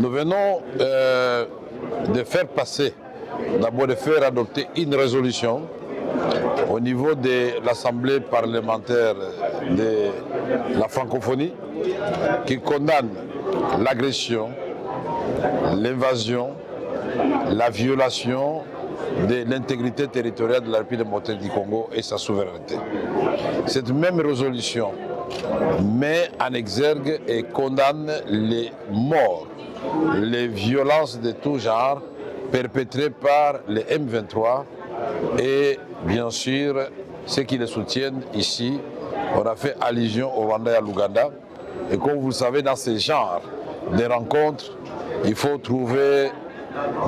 Nous venons de faire passer, d'abord de faire adopter une résolution au niveau de l'Assemblée parlementaire de la francophonie qui condamne l'agression, l'invasion, la violation de l'intégrité territoriale de la République démocratique du Congo et sa souveraineté. Cette même résolution met en exergue et condamne les morts, les violences de tout genre perpétrées par les M23 et bien sûr ceux qui les soutiennent ici. On a fait allusion au Rwanda et à l'Ouganda. Et comme vous le savez, dans ce genre de rencontres, il faut trouver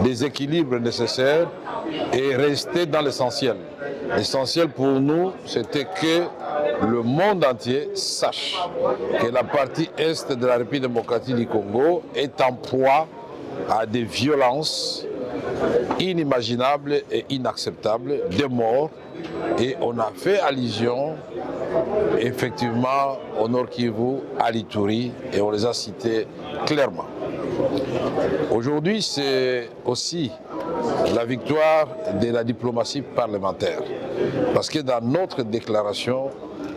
des équilibres nécessaires et rester dans l'essentiel. L'essentiel pour nous, c'était que le monde entier sache que la partie est de la République démocratique du Congo est en proie à des violences inimaginables et inacceptables, des morts. Et on a fait allusion effectivement au Nord Kivu, à l'Ituri, et on les a cités clairement. Aujourd'hui, c'est aussi la victoire de la diplomatie parlementaire. Parce que dans notre déclaration,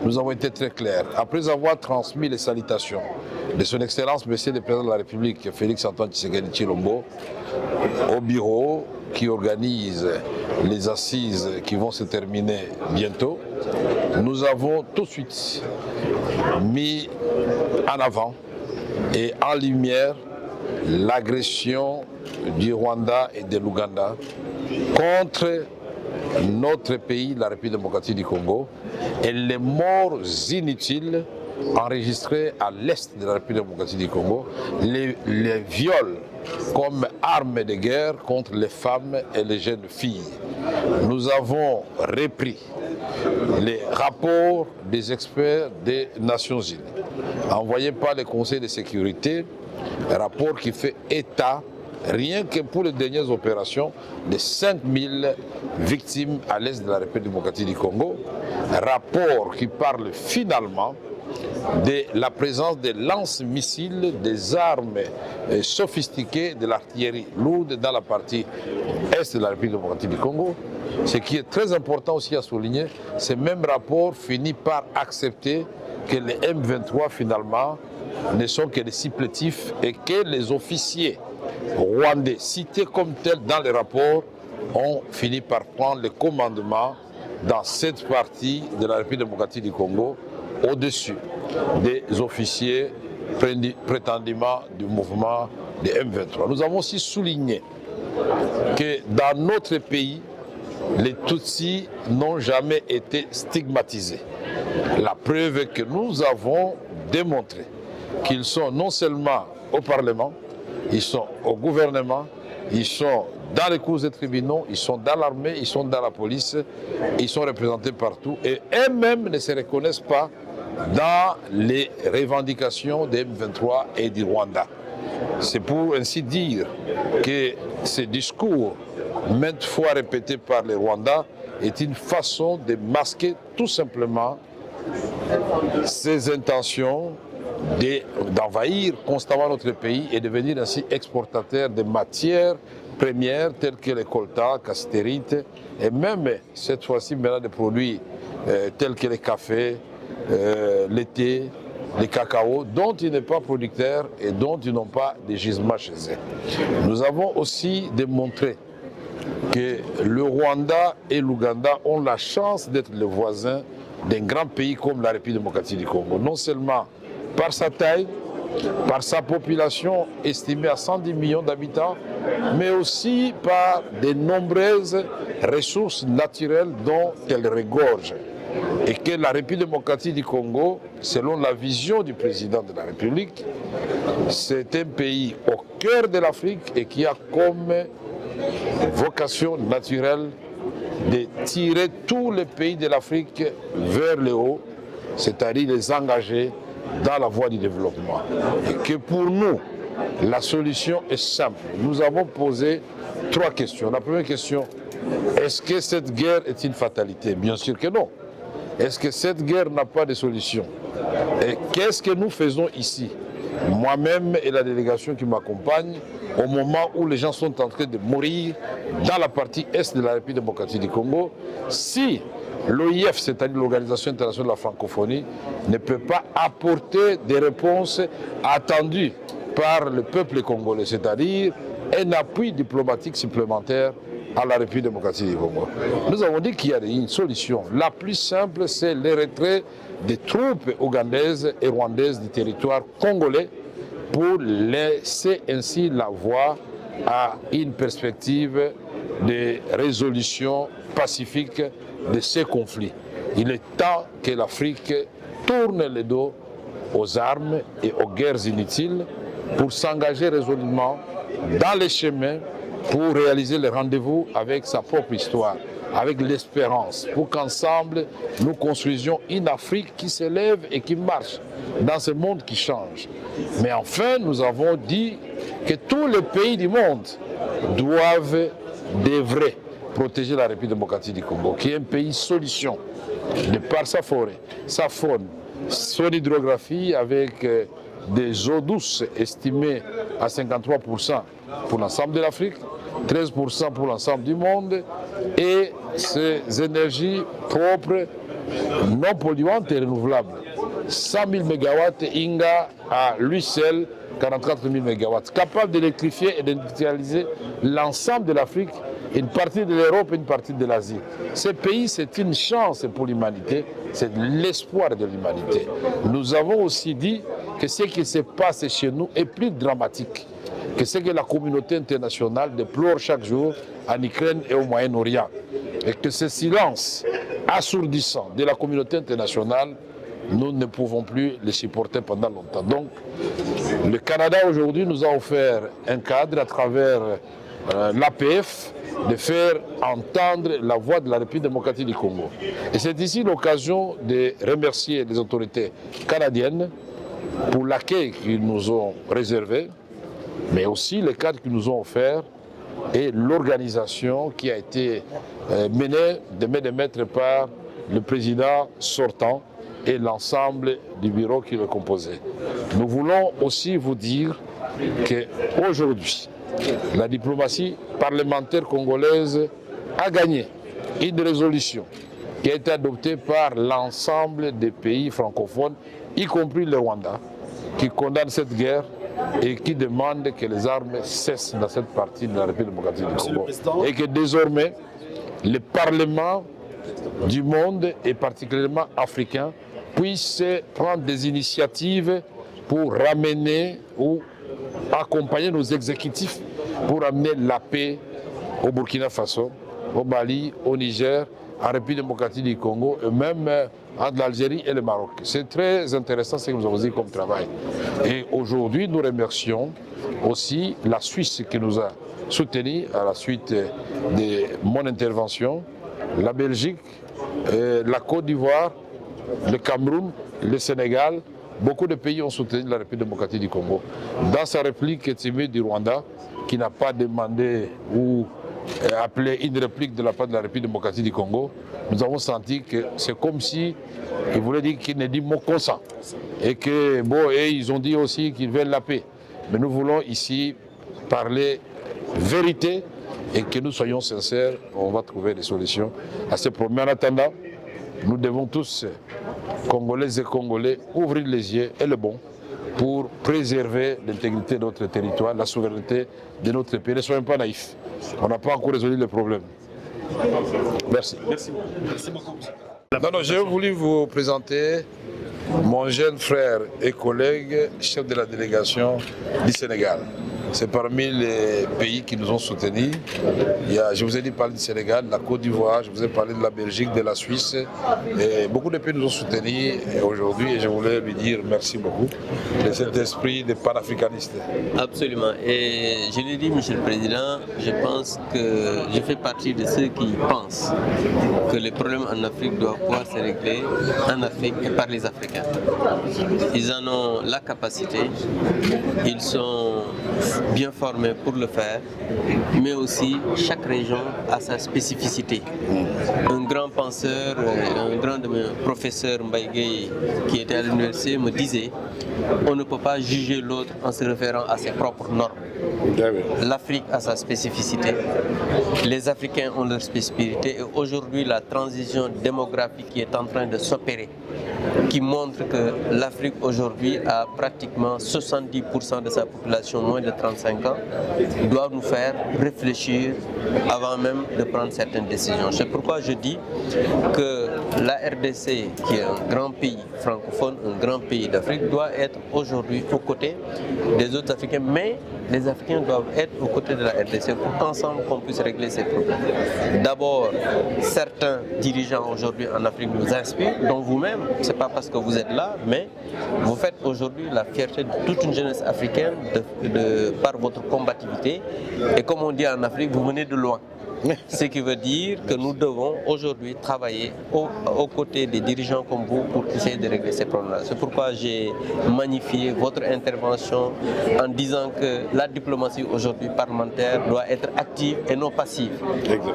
nous avons été très clairs. Après avoir transmis les salutations de son Excellence, Monsieur le Président de la République, Félix-Antoine Tshisekedi Tshilombo, au bureau qui organise les assises qui vont se terminer bientôt, nous avons tout de suite mis en avant et en lumière l'agression du Rwanda et de l'Ouganda contre notre pays, la République démocratique du Congo, et les morts inutiles enregistrés à l'est de la République démocratique du Congo, les viols comme armes de guerre contre les femmes et les jeunes filles. Nous avons repris les rapports des experts des Nations Unies, envoyés par le Conseil de sécurité, un rapport qui fait état, rien que pour les dernières opérations, de 5000 victimes à l'est de la République démocratique du Congo. Un rapport qui parle finalement de la présence des lance-missiles, des armes sophistiquées, de l'artillerie lourde dans la partie est de la République démocratique du Congo. Ce qui est très important aussi à souligner, ce même rapport finit par accepter que les M23 finalement ne sont que des supplétifs et que les officiers rwandais cités comme tels dans les rapports ont fini par prendre le commandement dans cette partie de la République démocratique du Congo au-dessus des officiers prétendument du mouvement des M23. Nous avons aussi souligné que dans notre pays, les Tutsis n'ont jamais été stigmatisés. La preuve est que nous avons démontré qu'ils sont non seulement au Parlement, ils sont au gouvernement, ils sont dans les cours des tribunaux, ils sont dans l'armée, ils sont dans la police, ils sont représentés partout et eux-mêmes ne se reconnaissent pas dans les revendications des M23 et du Rwanda. C'est pour ainsi dire que ce discours, maintes fois répété par les Rwandais, est une façon de masquer tout simplement ses intentions d'envahir constamment notre pays et devenir ainsi exportateur de matières premières telles que les coltas, cassitérites et même cette fois-ci maintenant des produits tels que les cafés, le thé, les cacao, dont ils n'est pas producteur et dont ils n'ont pas de gisement chez eux. Nous avons aussi démontré que le Rwanda et l'Ouganda ont la chance d'être les voisins d'un grand pays comme la République démocratique du Congo. Non seulement par sa taille, par sa population estimée à 110 millions d'habitants, mais aussi par de nombreuses ressources naturelles dont elle regorge. Et que la République démocratique du Congo, selon la vision du président de la République, c'est un pays au cœur de l'Afrique et qui a comme vocation naturelle de tirer tous les pays de l'Afrique vers le haut, c'est-à-dire les engager dans la voie du développement. Et que pour nous, la solution est simple. Nous avons posé 3 questions. La première question, est-ce que cette guerre est une fatalité? Bien sûr que non. Est-ce que cette guerre n'a pas de solution? Et qu'est-ce que nous faisons ici? moi-même et la délégation qui m'accompagne, au moment où les gens sont en train de mourir dans la partie est de la République démocratique du Congo, si l'OIF, c'est-à-dire l'Organisation internationale de la francophonie, ne peut pas apporter des réponses attendues par le peuple congolais, c'est-à-dire un appui diplomatique supplémentaire à la République démocratique du Congo. Nous avons dit qu'il y a une solution. La plus simple, c'est le retrait des troupes ougandaises et rwandaises du territoire congolais pour laisser ainsi la voie à une perspective de résolution pacifique de ces conflits. Il est temps que l'Afrique tourne le dos aux armes et aux guerres inutiles pour s'engager résolument dans les chemins pour réaliser le rendez-vous avec sa propre histoire, avec l'espérance, pour qu'ensemble nous construisions une Afrique qui s'élève et qui marche dans ce monde qui change. Mais enfin, nous avons dit que tous les pays du monde devraient protéger la République démocratique du Congo, qui est un pays solution, de par sa forêt, sa faune, son hydrographie avec des eaux douces estimées à 53% pour l'ensemble de l'Afrique, 13% pour l'ensemble du monde, et ces énergies propres, non polluantes et renouvelables. 100 000 MW, Inga à lui seul, 44 000 MW, capable d'électrifier et d'industrialiser l'ensemble de l'Afrique, une partie de l'Europe et une partie de l'Asie. Ce pays, c'est une chance pour l'humanité, c'est l'espoir de l'humanité. Nous avons aussi dit que ce qui se passe chez nous est plus dramatique que ce que la communauté internationale déplore chaque jour en Ukraine et au Moyen-Orient. Et que ce silence assourdissant de la communauté internationale, nous ne pouvons plus le supporter pendant longtemps. Donc, le Canada aujourd'hui nous a offert un cadre à travers l'APF de faire entendre la voix de la République démocratique du Congo. Et c'est ici l'occasion de remercier les autorités canadiennes pour l'accueil qu'ils nous ont réservé, mais aussi le cadre qu'ils nous ont offert et l'organisation qui a été menée de main de maître par le président sortant et l'ensemble du bureau qui le composait. Nous voulons aussi vous dire qu'aujourd'hui, la diplomatie parlementaire congolaise a gagné une résolution qui a été adoptée par l'ensemble des pays francophones, y compris le Rwanda, qui condamne cette guerre et qui demande que les armes cessent dans cette partie de la République démocratique du Congo. Et que désormais, le Parlement du monde, et particulièrement africain, puisse prendre des initiatives pour ramener ou accompagner nos exécutifs pour amener la paix au Burkina Faso, au Mali, au Niger, en République démocratique du Congo et même entre l'Algérie et le Maroc. C'est très intéressant ce que nous avons dit comme travail. Et aujourd'hui, nous remercions aussi la Suisse qui nous a soutenus à la suite de mon intervention, la Belgique, la Côte d'Ivoire, le Cameroun, le Sénégal. Beaucoup de pays ont soutenu la République démocratique du Congo. Dans sa réplique timide du Rwanda, qui n'a pas demandé ou appelé une réplique de la part de la République démocratique du Congo, nous avons senti que c'est comme si ils voulaient dire qu'ils ne disent mot consent. Et que, bon, et ils ont dit aussi qu'ils veulent la paix. Mais nous voulons ici parler vérité et que nous soyons sincères, on va trouver des solutions à ces problèmes. En attendant, nous devons tous, Congolaises et Congolais, ouvrir les yeux et le bon pour préserver l'intégrité de notre territoire, la souveraineté de notre pays. Ne soyons pas naïfs. On n'a pas encore résolu le problème. Merci. Merci beaucoup. Non, j'ai voulu vous présenter mon jeune frère et collègue, chef de la délégation du Sénégal. C'est parmi les pays qui nous ont soutenus. Je vous ai dit parler du Sénégal, de la Côte d'Ivoire, je vous ai parlé de la Belgique, de la Suisse. Et beaucoup de pays nous ont soutenus aujourd'hui et je voulais lui dire merci beaucoup de cet esprit de panafricaniste. Absolument. Et je l'ai dit, Monsieur le Président, je pense que je fais partie de ceux qui pensent que les problèmes en Afrique doivent pouvoir se régler en Afrique et par les Africains. Ils en ont la capacité, ils sont bien formés pour le faire, mais aussi chaque région a sa spécificité. Un grand penseur, un grand professeur Mbaye Gueye qui était à l'université me disait on ne peut pas juger l'autre en se référant à ses propres normes. L'Afrique a sa spécificité, les Africains ont leur spécificité et aujourd'hui la transition démographique qui est en train de s'opérer, qui montre que l'Afrique aujourd'hui a pratiquement 70% de sa population moins de 35 ans, doit nous faire réfléchir avant même de prendre certaines décisions. C'est pourquoi je dis que la RDC, qui est un grand pays francophone, un grand pays d'Afrique, doit être aujourd'hui aux côtés des autres Africains, mais les Africains doivent être aux côtés de la RDC pour qu'ensemble qu'on puisse régler ces problèmes. D'abord, certains dirigeants aujourd'hui en Afrique nous inspirent, dont vous-même, ce n'est pas parce que vous êtes là, mais vous faites aujourd'hui la fierté de toute une jeunesse africaine par votre combativité. Et comme on dit en Afrique, vous venez de loin. Ce qui veut dire que nous devons aujourd'hui travailler aux côtés des dirigeants comme vous pour essayer de régler ces problèmes-là. C'est pourquoi j'ai magnifié votre intervention en disant que la diplomatie aujourd'hui parlementaire doit être active et non passive.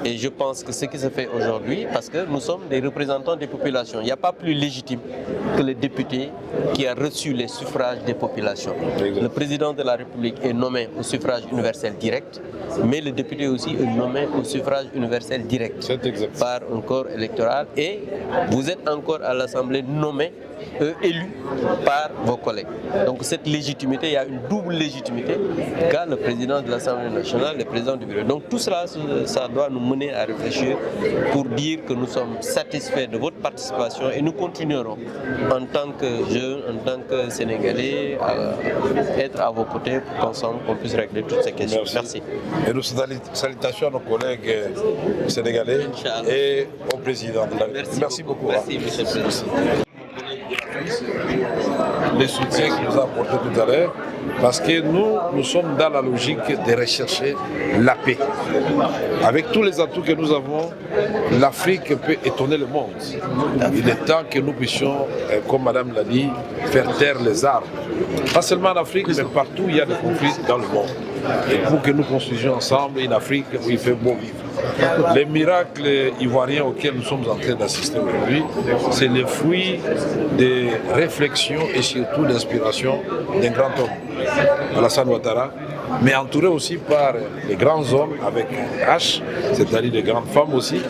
Et je pense que ce qui se fait aujourd'hui, parce que nous sommes des représentants des populations, il n'y a pas plus légitime que le député qui a reçu les suffrages des populations. Le président de la République est nommé au suffrage universel direct, mais le député aussi est nommé au suffrage universel direct par un corps électoral et vous êtes encore à l'Assemblée nommé, élu par vos collègues. Donc cette légitimité, il y a une double légitimité qu'a le président de l'Assemblée nationale, le président du bureau. Donc tout cela, ça doit nous mener à réfléchir pour dire que nous sommes satisfaits de votre participation et nous continuerons en tant que jeunes, en tant que Sénégalais, à être à vos côtés pour qu'ensemble on puisse régler toutes ces questions. Merci. Et nous salutations à nos collègues sénégalais et au président de la République. Merci beaucoup. Merci, monsieur le président. Les soutiens qu'il nous a apportés tout à l'heure, parce que nous sommes dans la logique de rechercher la paix. Avec tous les atouts que nous avons, l'Afrique peut étonner le monde. Il est temps que nous puissions, comme Madame l'a dit, faire taire les armes. Pas seulement en Afrique, mais partout où il y a des conflits dans le monde. Et pour que nous construisions ensemble une Afrique où il fait beau vivre. Les miracles ivoiriens auxquels nous sommes en train d'assister aujourd'hui, c'est le fruit des réflexions et surtout d'inspiration d'un grand homme, Alassane Ouattara, mais entouré aussi par les grands hommes avec H, c'est-à-dire des grandes femmes aussi,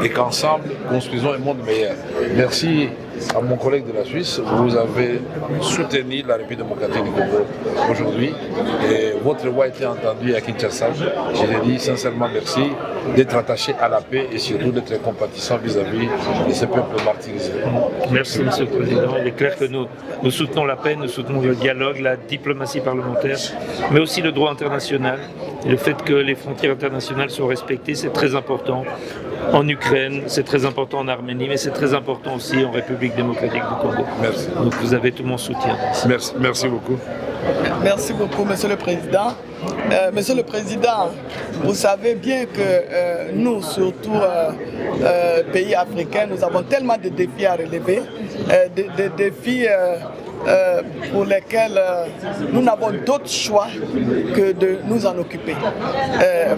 et qu'ensemble construisons un monde meilleur. Merci à mon collègue de la Suisse, vous avez soutenu la République démocratique du Congo aujourd'hui et votre voix a été entendue à Kinshasa. Je l'ai dit sincèrement merci d'être attaché à la paix et surtout d'être compatissant vis-à-vis de ce peuple martyrisé. Merci Monsieur le Président. Il est clair que nous soutenons la paix, nous soutenons le dialogue, la diplomatie parlementaire, mais aussi le droit international. Et le fait que les frontières internationales soient respectées, c'est très important. En Ukraine, c'est très important en Arménie, mais c'est très important aussi en République démocratique du Congo. Merci. Donc vous avez tout mon soutien. Merci beaucoup. Merci beaucoup, Monsieur le Président. Monsieur le Président, vous savez bien que nous, surtout pays africains, nous avons tellement de défis à relever, des défis pour lesquels nous n'avons d'autre choix que de nous en occuper.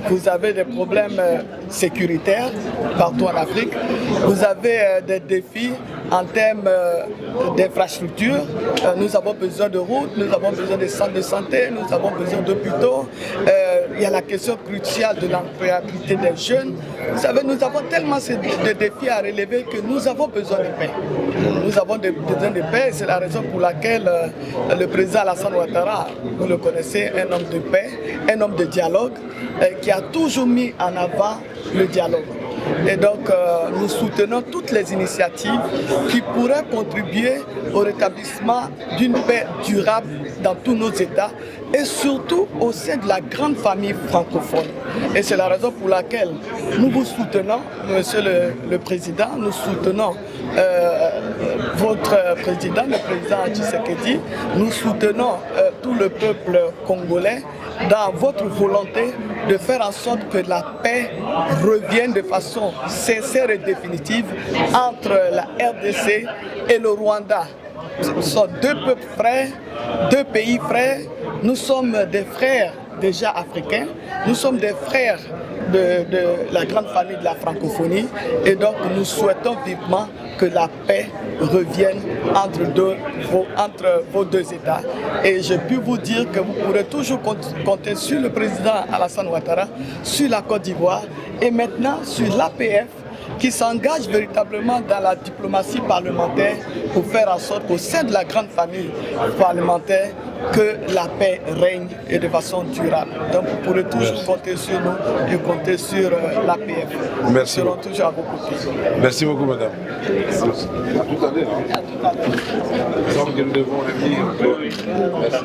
Vous avez des problèmes sécuritaires partout en Afrique, vous avez des défis en termes d'infrastructures, nous avons besoin de routes, nous avons besoin de centres de santé, nous avons besoin d'hôpitaux, il y a la question cruciale de l'employabilité des jeunes. Vous savez, nous avons tellement de défis à relever que nous avons besoin de paix. Nous avons besoin de paix, c'est la raison pour laquelle le président Alassane Ouattara, vous le connaissez, un homme de paix, un homme de dialogue, qui a toujours mis en avant le dialogue. Et donc, nous soutenons toutes les initiatives qui pourraient contribuer au rétablissement d'une paix durable dans tous nos États et surtout au sein de la grande famille francophone. Et c'est la raison pour laquelle nous vous soutenons, Monsieur le Président, nous soutenons votre président, le président Tshisekedi, nous soutenons tout le peuple congolais dans votre volonté de faire en sorte que la paix revienne de façon sincère et définitive entre la RDC et le Rwanda. Ce sont deux peuples frères, deux pays frères. Nous sommes des frères déjà africains, nous sommes des frères de la grande famille de la francophonie et donc nous souhaitons vivement que la paix revienne entre vos deux États. Et je peux vous dire que vous pourrez toujours compter sur le président Alassane Ouattara, sur la Côte d'Ivoire et maintenant sur l'APF qui s'engage véritablement dans la diplomatie parlementaire pour faire en sorte qu'au sein de la grande famille parlementaire, que la paix règne et de façon durable. Donc vous pourrez toujours compter sur nous et compter sur l'APF. Merci. Nous serons toujours à vos côtés. Merci beaucoup, madame. À tout à l'heure. Il semble que nous devons revenir. Merci.